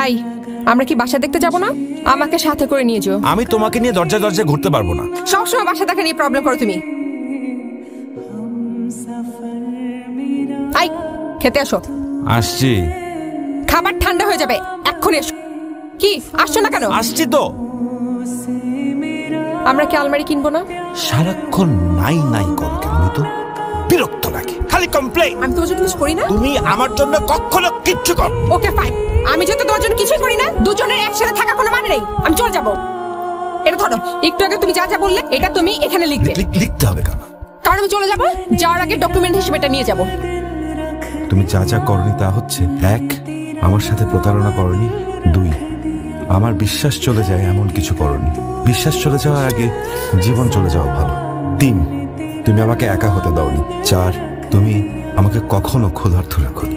I, আমরা কি বাসা দেখতে যাব না? আমাকে সাথে করে নিয়ে যাও। আমি তোমাকে নিয়ে দরজায় দরজায় ঘুরতে পারবো না। সবসময় বাসা দেখা নিয়ে প্রবলেম করো তুমি। আই, খেতে আসো। আসছি। খাবার ঠান্ডা হয়ে যাবে, এক্ষুনি এসো। কি আসছো না কেন? আসছি তো। আমরা কি আলমারি কিনবো না? সারাক্ষণ নাই নাই করো কেন? তো বিরক্ত লাগে, খালি কমপ্লেইন। আমি তোমার জন্য কিছু করি না। তুমি আমার জন্য কখনো কিচ্ছু কর। ওকে ফাইন, আমি যেহেতু তোমার জন্য কিছুই করি না, দুজনের একসাথে থাকা কোনো মানে নেই। আমি চলে যাবো। এটা ধরো, একটু আগে তুমি যা যা বললে এটা তুমি এখানে লিখবে। লিখতে হবে কেন? কারণ আমি চলে যাবো, যাওয়ার আগে ডকুমেন্ট হিসেবে এটা নিয়ে যাবো। তুমি যা যা করনি তা হচ্ছে: 1, আমার সাথে প্রতারণা করনি; 2, আমার বিশ্বাস চলে যায় এমন কিছু করনি। বিশ্বাস চলে যাওয়ার আগে জীবন চলে যাওয়া ভালো। 3, তুমি আমাকে একা হতে দাওনি। 4, তুমি আমাকে কখনো ক্ষুধার্ত রাখোনি।